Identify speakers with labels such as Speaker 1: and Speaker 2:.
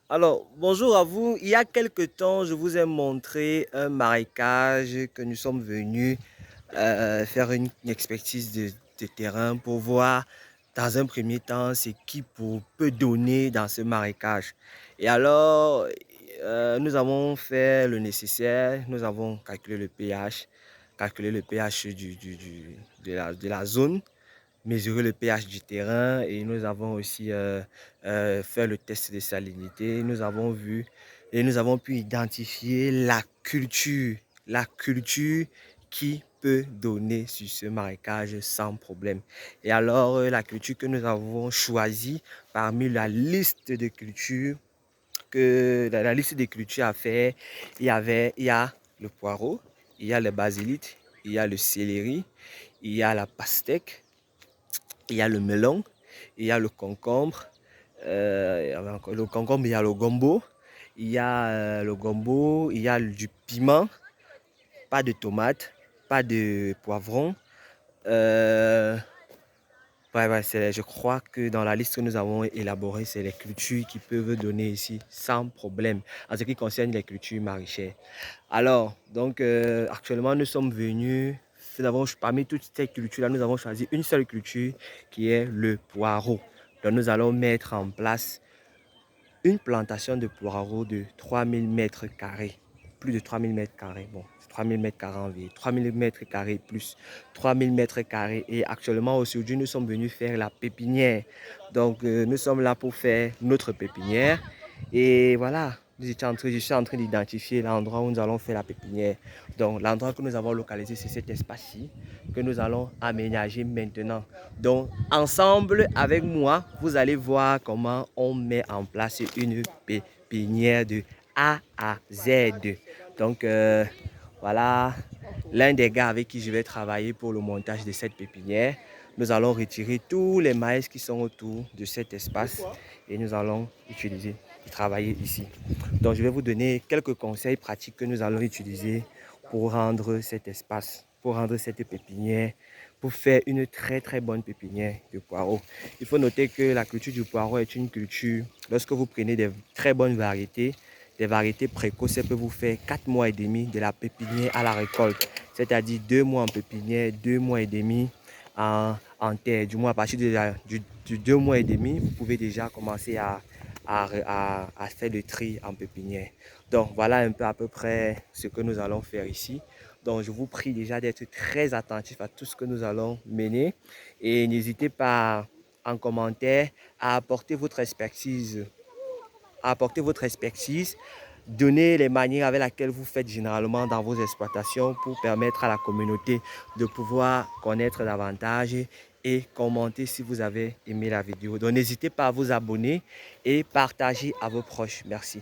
Speaker 1: Alors, bonjour à vous. Il y a quelque temps, je vous ai montré un marécage que nous sommes venus faire une expertise de terrain pour voir dans un premier temps ce qui peut donner dans ce marécage. Et alors, nous avons fait le nécessaire, nous avons calculé le pH de la zone, mesurer le pH du terrain et nous avons aussi fait le test de salinité. Nous avons vu et nous avons pu identifier la culture qui peut donner sur ce marécage sans problème. Et alors, la culture que nous avons choisie parmi la liste de cultures la liste des cultures à faire, il y a le poireau, il y a le basilic, il y a le céleri, il y a la pastèque, il y a le melon, il y a le concombre, le concombre, il y a le gombo, il y a le gombo, il y a du piment, pas de tomate, pas de poivron. Euh, je crois que dans la liste que nous avons élaborée, c'est les cultures qui peuvent donner ici sans problème en ce qui concerne les cultures maraîchères. Alors, donc actuellement, nous sommes venus, parmi toutes ces cultures-là, nous avons choisi une seule culture qui est le poireau. Donc, nous allons mettre en place une plantation de poireaux de 3000 mètres carrés. Plus de 3000 mètres carrés. Bon, 3000 mètres carrés en vie. 3000 mètres carrés plus 3000 mètres carrés. Et actuellement, aujourd'hui, nous sommes venus faire la pépinière. Donc, nous sommes là pour faire notre pépinière. Et voilà, je suis en train d'identifier l'endroit où nous allons faire la pépinière. Donc, l'endroit que nous avons localisé, c'est cet espace-ci que nous allons aménager maintenant. Donc, ensemble avec moi, vous allez voir comment on met en place une pépinière de A à Z. Donc, voilà l'un des gars avec qui je vais travailler pour le montage de cette pépinière. Nous allons retirer tous les maïs qui sont autour de cet espace et nous allons utiliser et travailler ici. Donc, je vais vous donner quelques conseils pratiques que nous allons utiliser pour rendre cet espace, pour rendre cette pépinière, pour faire une très bonne pépinière de poireaux. Il faut noter que la culture du poireau est une culture, lorsque vous prenez des très bonnes variétés, des variétés précoces, ça peut vous faire 4 mois et demi de la pépinière à la récolte. C'est-à-dire 2 mois en pépinière, 2 mois et demi en terre. Du moins, à partir du 2 mois et demi, vous pouvez déjà commencer à faire le tri en pépinière. Donc, voilà un peu à peu près ce que nous allons faire ici. Donc, je vous prie déjà d'être très attentif à tout ce que nous allons mener. Et n'hésitez pas en commentaire à apporter votre expertise, donner les manières avec lesquelles vous faites généralement dans vos exploitations pour permettre à la communauté de pouvoir connaître davantage et commenter si vous avez aimé la vidéo. Donc n'hésitez pas à vous abonner et partager à vos proches. Merci.